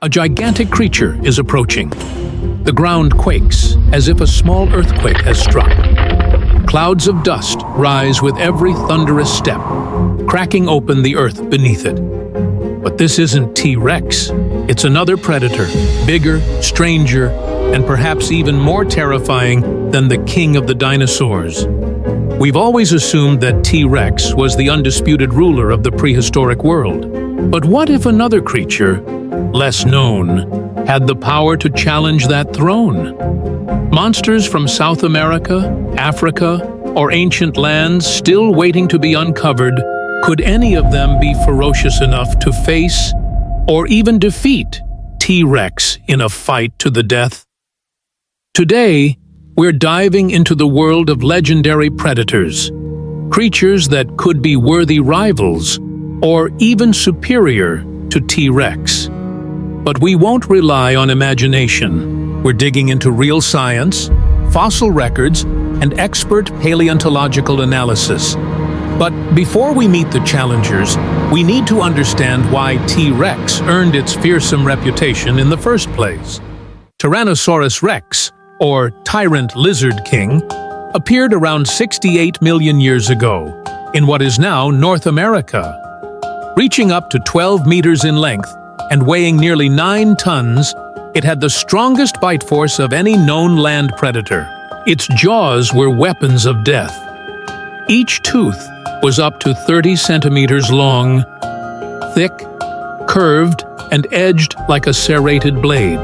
A gigantic creature is approaching. The ground quakes as if a small earthquake has struck. Clouds of dust rise with every thunderous step, cracking open the earth beneath it. But this isn't T-Rex. It's another predator, bigger, stranger, and perhaps even more terrifying than the king of the dinosaurs. We've always assumed that T-Rex was the undisputed ruler of the prehistoric world. But what if another creature, less known, had the power to challenge that throne? Monsters from South America, Africa, or ancient lands still waiting to be uncovered, could any of them be ferocious enough to face or even defeat T-Rex in a fight to the death? Today, we're diving into the world of legendary predators, creatures that could be worthy rivals or even superior to T-Rex. But we won't rely on imagination. We're digging into real science, fossil records, and expert paleontological analysis. But before we meet the challengers, we need to understand why T-Rex earned its fearsome reputation in the first place. Tyrannosaurus rex, or Tyrant Lizard King, appeared around 68 million years ago in what is now North America. Reaching up to 12 meters in length and weighing nearly 9 tons, it had the strongest bite force of any known land predator. Its jaws were weapons of death. Each tooth was up to 30 centimeters long, thick, curved, and edged like a serrated blade,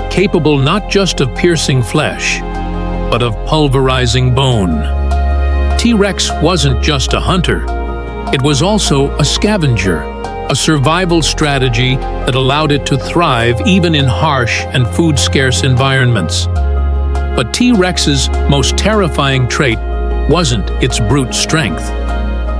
capable not just of piercing flesh, but of pulverizing bone. T-Rex wasn't just a hunter. It was also a scavenger, a survival strategy that allowed it to thrive even in harsh and food-scarce environments. But T-Rex's most terrifying trait wasn't its brute strength.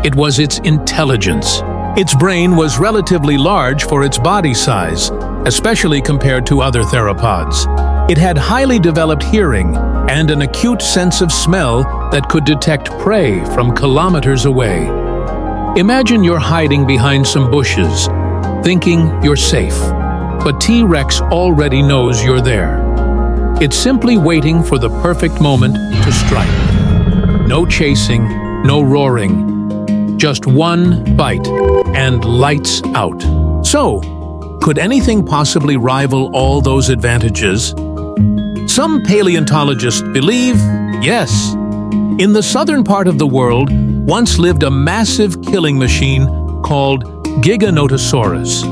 It was its intelligence. Its brain was relatively large for its body size, especially compared to other theropods. It had highly developed hearing and an acute sense of smell that could detect prey from kilometers away. Imagine you're hiding behind some bushes, thinking you're safe, but T-Rex already knows you're there. It's simply waiting for the perfect moment to strike. No chasing, no roaring, just one bite and lights out. So, could anything possibly rival all those advantages? Some paleontologists believe, yes. In the southern part of the world, once lived a massive killing machine called Giganotosaurus.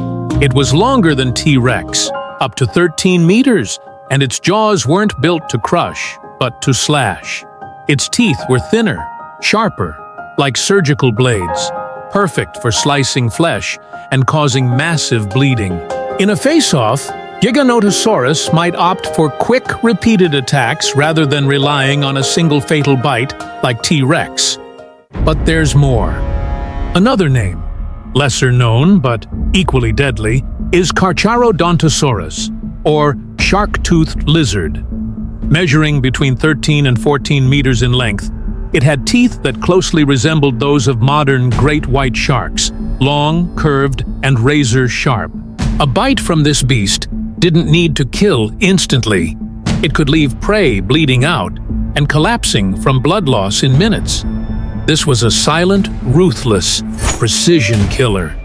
It was longer than T-Rex, up to 13 meters, and its jaws weren't built to crush, but to slash. Its teeth were thinner, sharper, like surgical blades, perfect for slicing flesh and causing massive bleeding. In a face-off, Giganotosaurus might opt for quick, repeated attacks rather than relying on a single fatal bite like T-Rex. But there's more. Another name, lesser known but equally deadly, is Carcharodontosaurus, or shark-toothed lizard. Measuring between 13 and 14 meters in length, it had teeth that closely resembled those of modern great white sharks, long, curved, and razor-sharp. A bite from this beast didn't need to kill instantly. It could leave prey bleeding out and collapsing from blood loss in minutes. This was a silent, ruthless, precision killer.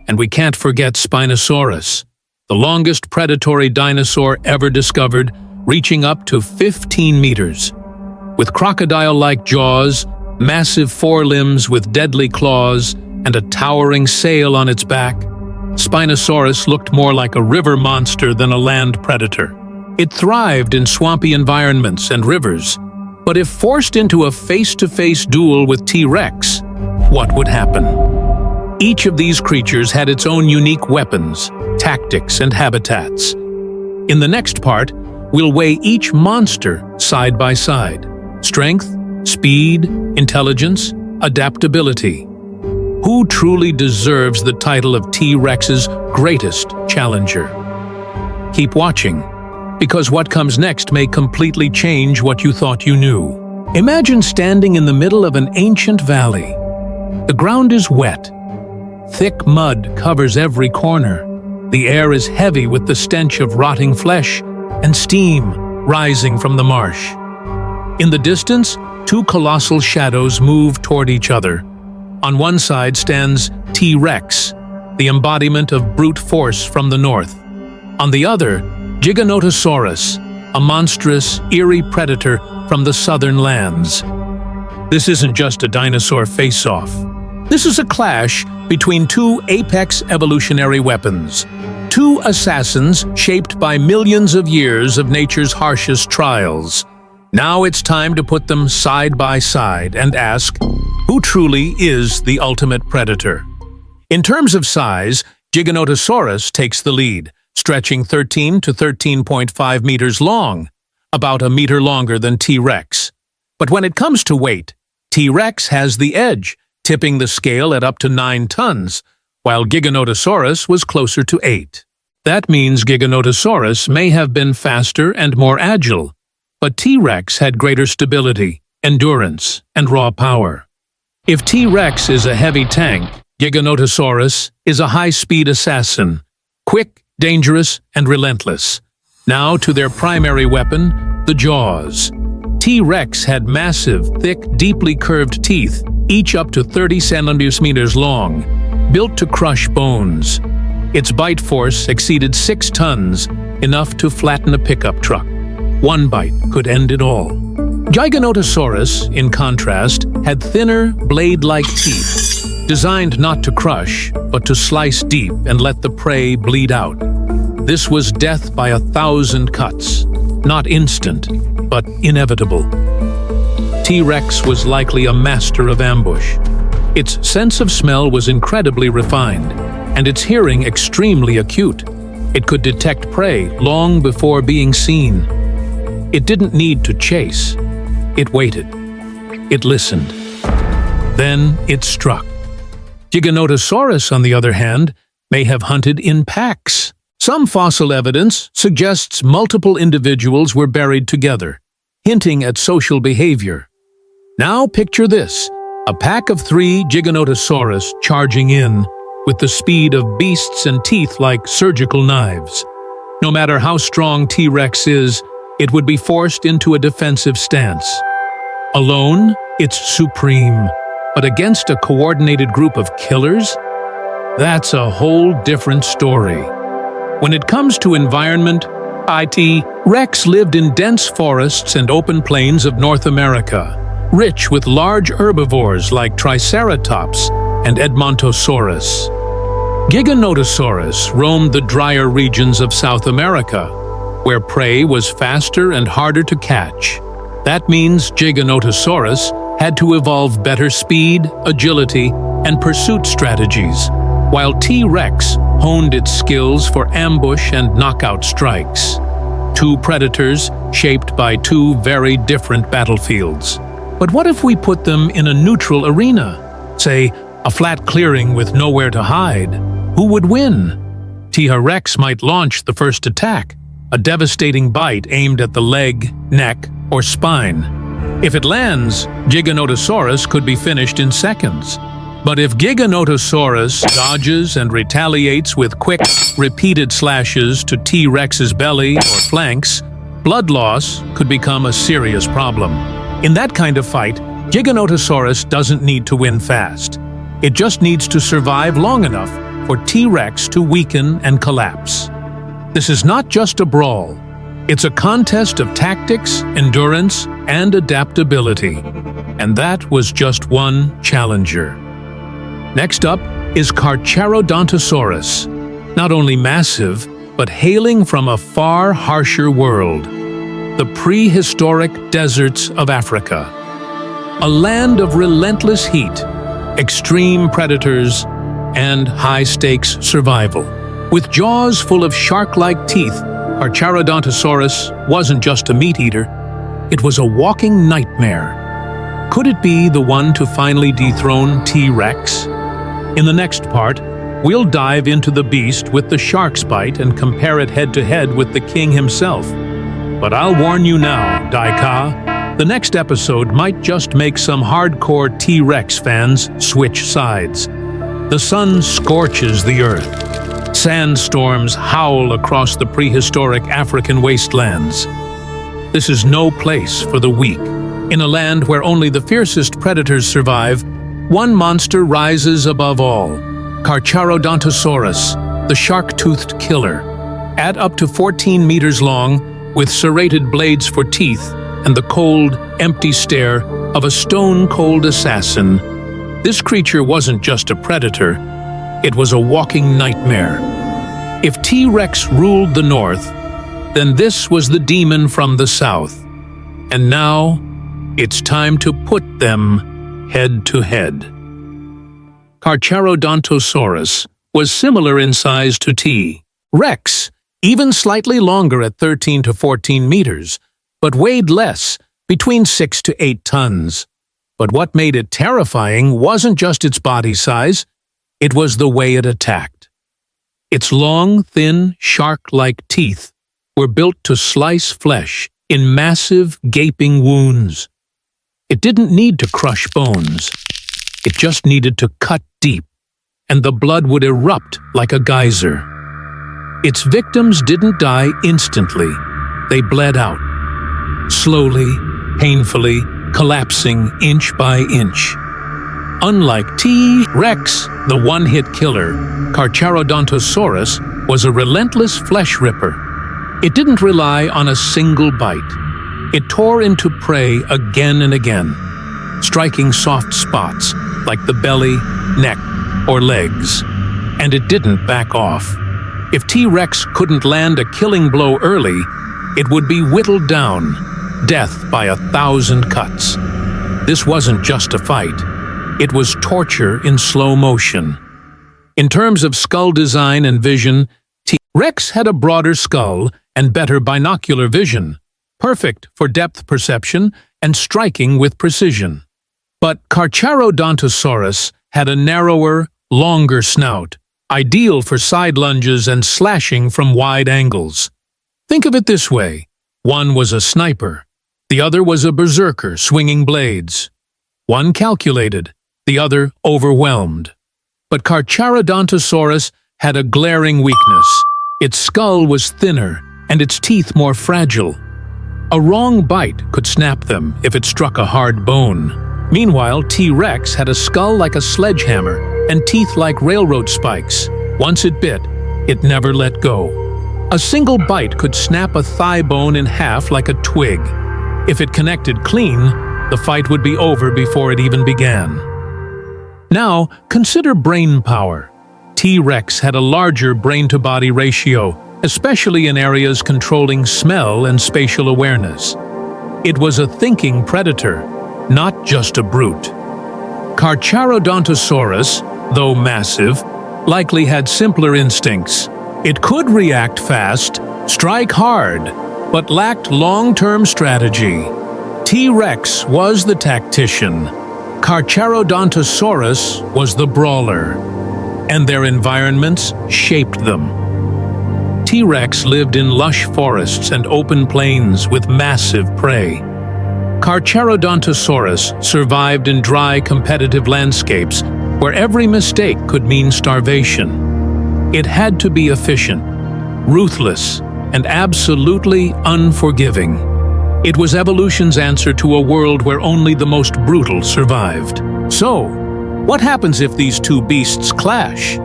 And we can't forget Spinosaurus, the longest predatory dinosaur ever discovered, reaching up to 15 meters. With crocodile-like jaws, massive forelimbs with deadly claws, and a towering sail on its back, Spinosaurus looked more like a river monster than a land predator. It thrived in swampy environments and rivers, but if forced into a face-to-face duel with T-Rex, what would happen? Each of these creatures had its own unique weapons, tactics, and habitats. In the next part, we'll weigh each monster side by side. Strength, speed, intelligence, adaptability. Who truly deserves the title of T-Rex's greatest challenger? Keep watching, because what comes next may completely change what you thought you knew. Imagine standing in the middle of an ancient valley. The ground is wet. Thick mud covers every corner, The air is heavy with the stench of rotting flesh and steam rising from the marsh. In the distance, two colossal shadows move toward each other. On one side stands T-Rex, the embodiment of brute force from the north. On the other, Giganotosaurus, a monstrous, eerie predator from the southern lands. This isn't just a dinosaur face-off. This is a clash between two apex evolutionary weapons, two assassins shaped by millions of years of nature's harshest trials. Now it's time to put them side by side and ask, who truly is the ultimate predator? In terms of size, Giganotosaurus takes the lead, stretching 13 to 13.5 meters long, about a meter longer than T-Rex. But when it comes to weight, T-Rex has the edge, tipping the scale at up to 9 tons, while Giganotosaurus was closer to 8. That means Giganotosaurus may have been faster and more agile, but T-Rex had greater stability, endurance, and raw power. If T-Rex is a heavy tank, Giganotosaurus is a high-speed assassin, quick, dangerous, and relentless. Now to their primary weapon, the jaws. T-Rex had massive, thick, deeply curved teeth, each up to 30 centimeters long, built to crush bones. Its bite force exceeded 6 tons, enough to flatten a pickup truck. One bite could end it all. Giganotosaurus, in contrast, had thinner, blade-like teeth, designed not to crush, but to slice deep and let the prey bleed out. This was death by 1,000 cuts, not instant, but inevitable. T-Rex was likely a master of ambush. Its sense of smell was incredibly refined, and its hearing extremely acute. It could detect prey long before being seen. It didn't need to chase. It waited. It listened. Then it struck. Giganotosaurus, on the other hand, may have hunted in packs. Some fossil evidence suggests multiple individuals were buried together, hinting at social behavior. Now picture this, a pack of 3 Giganotosaurus charging in, with the speed of beasts and teeth like surgical knives. No matter how strong T-Rex is, it would be forced into a defensive stance. Alone, it's supreme, but against a coordinated group of killers? That's a whole different story. When it comes to environment, T-Rex lived in dense forests and open plains of North America, rich with large herbivores like Triceratops and Edmontosaurus. Giganotosaurus roamed the drier regions of South America, where prey was faster and harder to catch. That means Giganotosaurus had to evolve better speed, agility, and pursuit strategies, while T-Rex honed its skills for ambush and knockout strikes. Two predators shaped by two very different battlefields. But what if we put them in a neutral arena? Say, a flat clearing with nowhere to hide. Who would win? T-Rex might launch the first attack, a devastating bite aimed at the leg, neck, or spine. If it lands, Giganotosaurus could be finished in seconds. But if Giganotosaurus dodges and retaliates with quick, repeated slashes to T-Rex's belly or flanks, blood loss could become a serious problem. In that kind of fight, Giganotosaurus doesn't need to win fast. It just needs to survive long enough for T-Rex to weaken and collapse. This is not just a brawl. It's a contest of tactics, endurance, and adaptability. And that was just one challenger. Next up is Carcharodontosaurus, not only massive, but hailing from a far harsher world, the prehistoric deserts of Africa. A land of relentless heat, extreme predators, and high-stakes survival. With jaws full of shark-like teeth, Carcharodontosaurus wasn't just a meat-eater, it was a walking nightmare. Could it be the one to finally dethrone T-Rex? In the next part, we'll dive into the beast with the shark's bite and compare it head-to-head with the king himself. But I'll warn you now, Daika, the next episode might just make some hardcore T-Rex fans switch sides. The sun scorches the earth. Sandstorms howl across the prehistoric African wastelands. This is no place for the weak. In a land where only the fiercest predators survive, one monster rises above all: Carcharodontosaurus, the shark-toothed killer. At up to 14 meters long, with serrated blades for teeth and the cold, empty stare of a stone-cold assassin, this creature wasn't just a predator, it was a walking nightmare. If T-Rex ruled the north, then this was the demon from the south. And now, it's time to put them head to head. Carcharodontosaurus was similar in size to T-Rex, even slightly longer at 13 to 14 meters, but weighed less, between 6 to 8 tons. But what made it terrifying wasn't just its body size, it was the way it attacked. Its long, thin, shark-like teeth were built to slice flesh in massive, gaping wounds. It didn't need to crush bones. It just needed to cut deep, and the blood would erupt like a geyser. Its victims didn't die instantly. They bled out, slowly, painfully, collapsing inch by inch. Unlike T-Rex, the one-hit killer, Carcharodontosaurus was a relentless flesh ripper. It didn't rely on a single bite. It tore into prey again and again, striking soft spots like the belly, neck, or legs. And it didn't back off. If T-Rex couldn't land a killing blow early, it would be whittled down, death by 1,000 cuts. This wasn't just a fight. It was torture in slow motion. In terms of skull design and vision, T-Rex had a broader skull and better binocular vision, perfect for depth perception and striking with precision. But Carcharodontosaurus had a narrower, longer snout, ideal for side lunges and slashing from wide angles. Think of it this way: one was a sniper, the other was a berserker swinging blades. One calculated, the other overwhelmed. But Carcharodontosaurus had a glaring weakness. Its skull was thinner and its teeth more fragile. A wrong bite could snap them if it struck a hard bone. Meanwhile, T-Rex had a skull like a sledgehammer and teeth like railroad spikes. Once it bit, it never let go. A single bite could snap a thigh bone in half like a twig. If it connected clean, the fight would be over before it even began. Now, consider brain power. T-Rex had a larger brain-to-body ratio, especially in areas controlling smell and spatial awareness. It was a thinking predator, not just a brute. Carcharodontosaurus, though massive, likely had simpler instincts. It could react fast, strike hard, but lacked long-term strategy. T-Rex was the tactician. Carcharodontosaurus was the brawler, and their environments shaped them. T-Rex lived in lush forests and open plains with massive prey. Carcharodontosaurus survived in dry, competitive landscapes where every mistake could mean starvation. It had to be efficient, ruthless, and absolutely unforgiving. It was evolution's answer to a world where only the most brutal survived. So, what happens if these two beasts clash?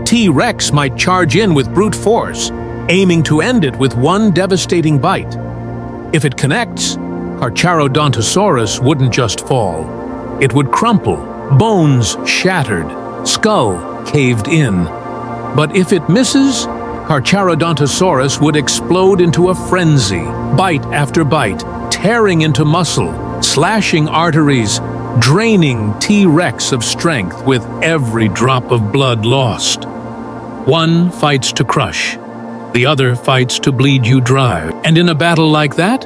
T-Rex might charge in with brute force, aiming to end it with one devastating bite. If it connects, Carcharodontosaurus wouldn't just fall. It would crumple, bones shattered, skull caved in. But if it misses, Carcharodontosaurus would explode into a frenzy, bite after bite, tearing into muscle, slashing arteries, draining T-Rex of strength with every drop of blood lost. One fights to crush, the other fights to bleed you dry. And in a battle like that,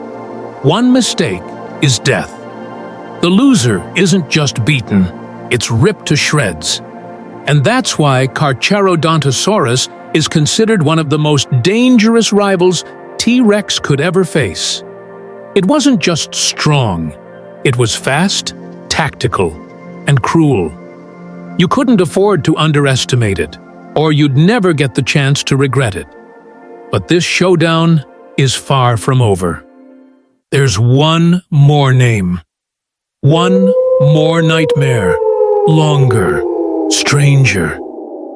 one mistake is death. The loser isn't just beaten, it's ripped to shreds. And that's why Carcharodontosaurus is considered one of the most dangerous rivals T-Rex could ever face. It wasn't just strong, it was fast, tactical, and cruel. You couldn't afford to underestimate it. or you'd never get the chance to regret it. But this showdown is far from over. There's one more name. One more nightmare. Longer, stranger,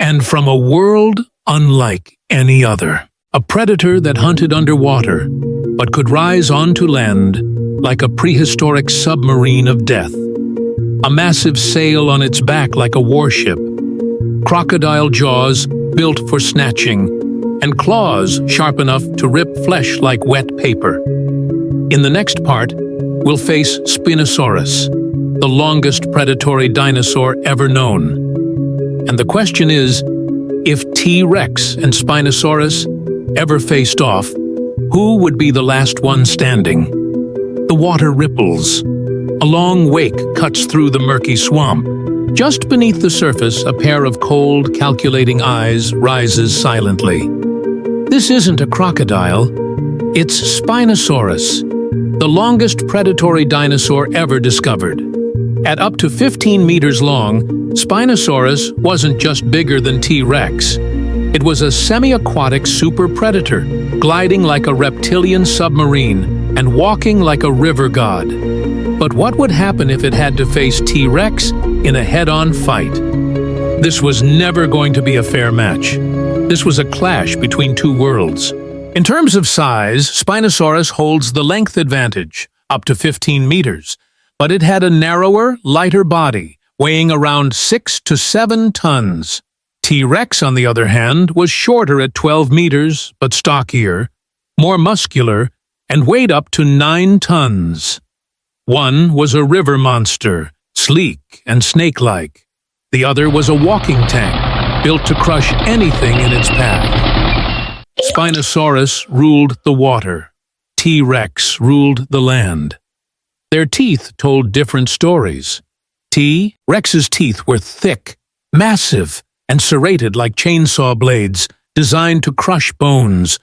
and from a world unlike any other. A predator that hunted underwater, but could rise onto land like a prehistoric submarine of death. A massive sail on its back like a warship. Crocodile jaws built for snatching, and claws sharp enough to rip flesh like wet paper. In the next part, we'll face Spinosaurus, the longest predatory dinosaur ever known. And the question is, if T-Rex and Spinosaurus ever faced off, who would be the last one standing? The water ripples. A long wake cuts through the murky swamp. Just beneath the surface, a pair of cold, calculating eyes rises silently. This isn't a crocodile. It's Spinosaurus, the longest predatory dinosaur ever discovered. At up to 15 meters long, Spinosaurus wasn't just bigger than T-Rex. It was a semi-aquatic super predator, gliding like a reptilian submarine and walking like a river god. But what would happen if it had to face T-Rex in a head-on fight? This was never going to be a fair match. This was a clash between two worlds. In terms of size, Spinosaurus holds the length advantage, up to 15 meters, but it had a narrower, lighter body, weighing around 6 to 7 tons. T-Rex, on the other hand, was shorter at 12 meters, but stockier, more muscular, and weighed up to 9 tons. One was a river monster, sleek and snake-like. The other was a walking tank, built to crush anything in its path. Spinosaurus ruled the water. T-Rex ruled the land. Their teeth told different stories. T-Rex's teeth were thick, massive, and serrated like chainsaw blades, designed to crush bones.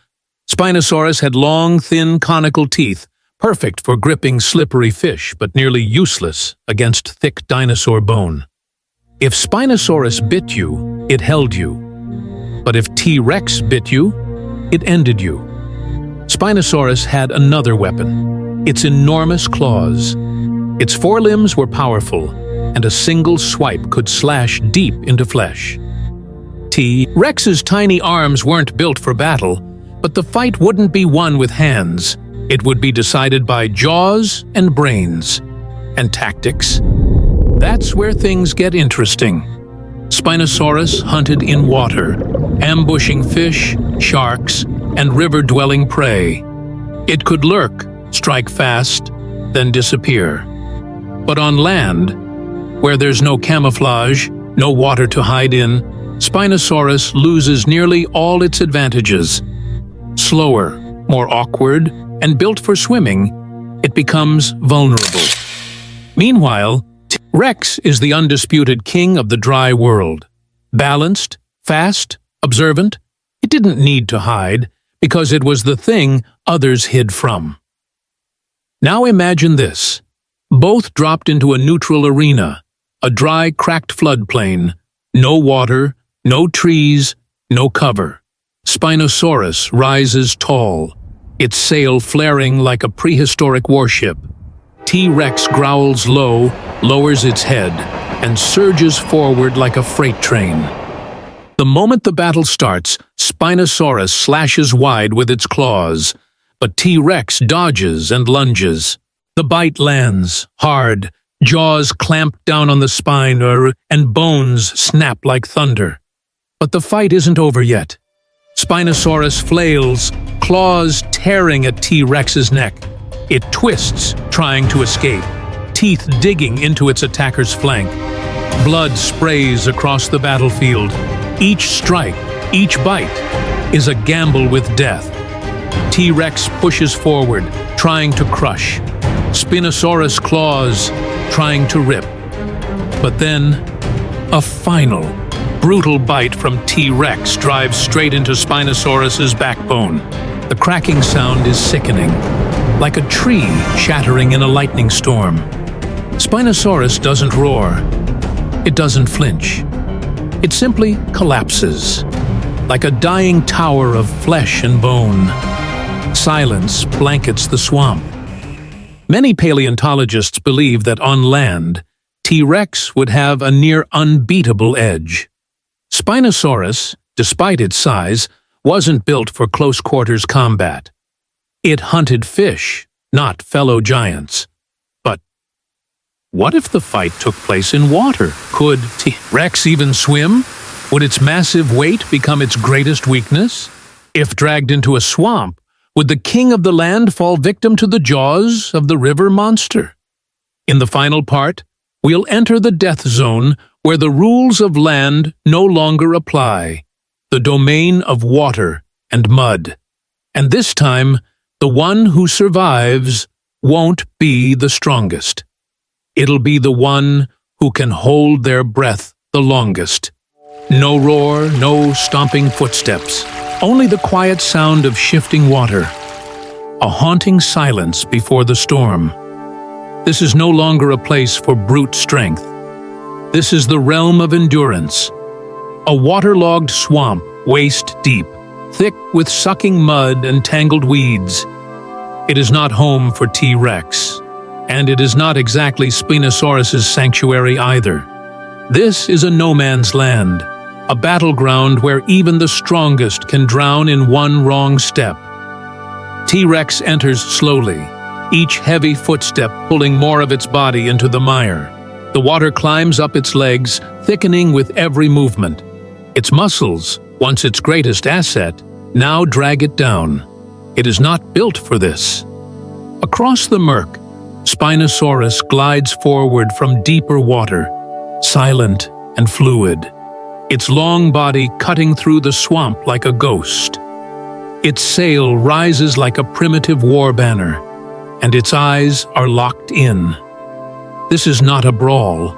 Spinosaurus had long, thin, conical teeth, perfect for gripping slippery fish, but nearly useless against thick dinosaur bone. If Spinosaurus bit you, it held you. But if T-Rex bit you, it ended you. Spinosaurus had another weapon, its enormous claws. Its forelimbs were powerful, and a single swipe could slash deep into flesh. T-Rex's tiny arms weren't built for battle, but the fight wouldn't be won with hands. It would be decided by jaws and brains. And tactics. That's where things get interesting. Spinosaurus hunted in water, ambushing fish, sharks, and river-dwelling prey. It could lurk, strike fast, then disappear. But on land, where there's no camouflage, no water to hide in, Spinosaurus loses nearly all its advantages. Slower, more awkward, and built for swimming, it becomes vulnerable. Meanwhile, T-Rex is the undisputed king of the dry world. Balanced, fast, observant, it didn't need to hide, because it was the thing others hid from. Now imagine this. Both dropped into a neutral arena, a dry, cracked floodplain, no water, no trees, no cover. Spinosaurus rises tall, its sail flaring like a prehistoric warship. T-Rex growls low, lowers its head, and surges forward like a freight train. The moment the battle starts, Spinosaurus slashes wide with its claws, but T-Rex dodges and lunges. The bite lands, hard, jaws clamp down on the spine, and bones snap like thunder. But the fight isn't over yet. Spinosaurus flails, claws tearing at T-Rex's neck. It twists, trying to escape, teeth digging into its attacker's flank. Blood sprays across the battlefield. Each strike, each bite, is a gamble with death. T-Rex pushes forward, trying to crush. Spinosaurus claws, trying to rip. But then, a final, brutal bite from T-Rex drives straight into Spinosaurus's backbone. The cracking sound is sickening, like a tree shattering in a lightning storm. Spinosaurus doesn't roar. It doesn't flinch. It simply collapses, like a dying tower of flesh and bone. Silence blankets the swamp. Many paleontologists believe that on land, T-Rex would have a near unbeatable edge. Spinosaurus, despite its size, wasn't built for close-quarters combat. It hunted fish, not fellow giants. But what if the fight took place in water? Could T-Rex even swim? Would its massive weight become its greatest weakness? If dragged into a swamp, would the king of the land fall victim to the jaws of the river monster? In the final part, we'll enter the death zone where the rules of land no longer apply, the domain of water and mud. And this time, the one who survives won't be the strongest. It'll be the one who can hold their breath the longest. No roar, no stomping footsteps, only the quiet sound of shifting water. A haunting silence before the storm. This is no longer a place for brute strength. This is the realm of endurance. A waterlogged swamp, waist deep, thick with sucking mud and tangled weeds. It is not home for T-Rex, and it is not exactly Spinosaurus's sanctuary either. This is a no-man's land, a battleground where even the strongest can drown in one wrong step. T-Rex enters slowly, each heavy footstep pulling more of its body into the mire. The water climbs up its legs, thickening with every movement. Its muscles, once its greatest asset, now drag it down. It is not built for this. Across the murk, Spinosaurus glides forward from deeper water, silent and fluid, its long body cutting through the swamp like a ghost. Its sail rises like a primitive war banner, and its eyes are locked in. This is not a brawl.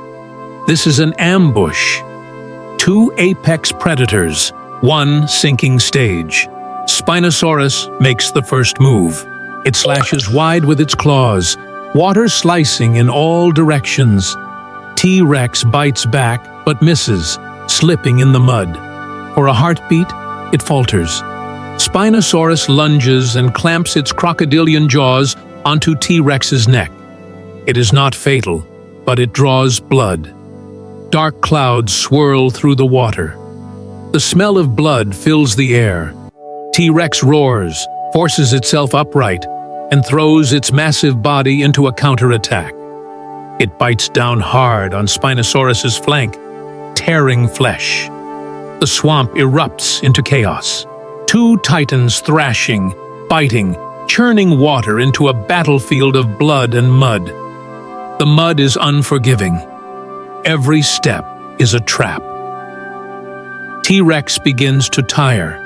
This is an ambush. Two apex predators, one sinking stage. Spinosaurus makes the first move. It slashes wide with its claws, water slicing in all directions. T-Rex bites back but misses, slipping in the mud. For a heartbeat, it falters. Spinosaurus lunges and clamps its crocodilian jaws onto T-Rex's neck. It is not fatal, but it draws blood. Dark clouds swirl through the water. The smell of blood fills the air. T-Rex roars, forces itself upright, and throws its massive body into a counterattack. It bites down hard on Spinosaurus's flank, tearing flesh. The swamp erupts into chaos. Two titans thrashing, biting, churning water into a battlefield of blood and mud. The mud is unforgiving. Every step is a trap. T-Rex begins to tire.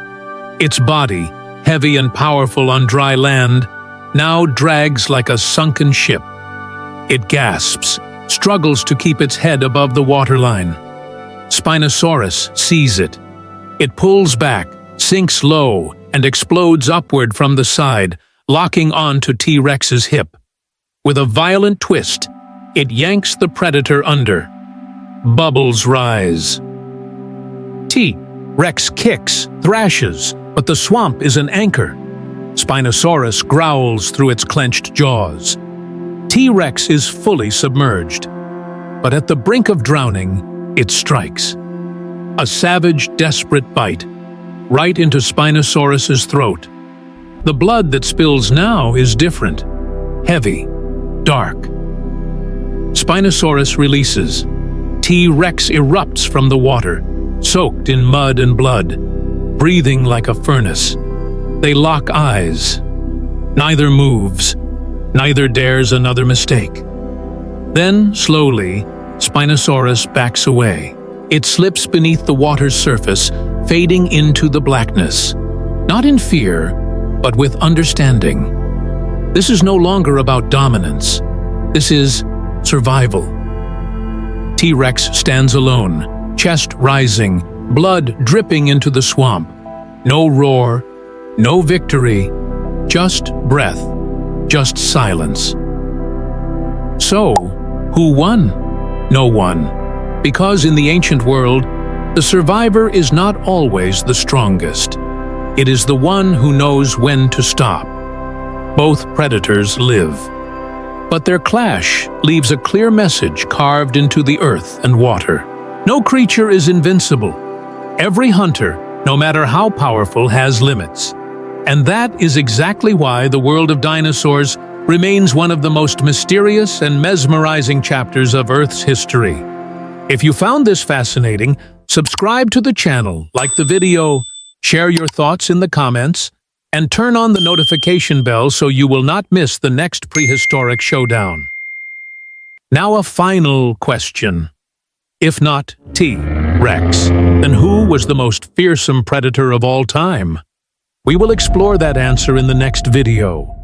Its body, heavy and powerful on dry land, now drags like a sunken ship. It gasps, struggles to keep its head above the waterline. Spinosaurus sees it. It pulls back, sinks low, and explodes upward from the side, locking onto T-Rex's hip. With a violent twist, it yanks the predator under. Bubbles rise. T-Rex kicks, thrashes, but the swamp is an anchor. Spinosaurus growls through its clenched jaws. T-Rex is fully submerged. But at the brink of drowning, it strikes. A savage, desperate bite, right into Spinosaurus's throat. The blood that spills now is different. Heavy, dark. Spinosaurus releases. T-Rex erupts from the water, soaked in mud and blood, breathing like a furnace. They lock eyes. Neither moves. Neither dares another mistake. Then, slowly, Spinosaurus backs away. It slips beneath the water's surface, fading into the blackness. Not in fear, but with understanding. This is no longer about dominance. This is survival. T-Rex stands alone, chest rising, blood dripping into the swamp. No roar, no victory, just breath, just silence. So, who won? No one. Because in the ancient world, the The survivor is not always the strongest. It is the one who knows when to stop. Both predators live, but their clash leaves a clear message carved into the earth and water. No creature is invincible. Every hunter, no matter how powerful, has limits. And that is exactly why the world of dinosaurs remains one of the most mysterious and mesmerizing chapters of Earth's history. If you found this fascinating, subscribe to the channel, like the video, share your thoughts in the comments, and turn on the notification bell so you will not miss the next prehistoric showdown. Now a final question. If not T-Rex, then who was the most fearsome predator of all time? We will explore that answer in the next video.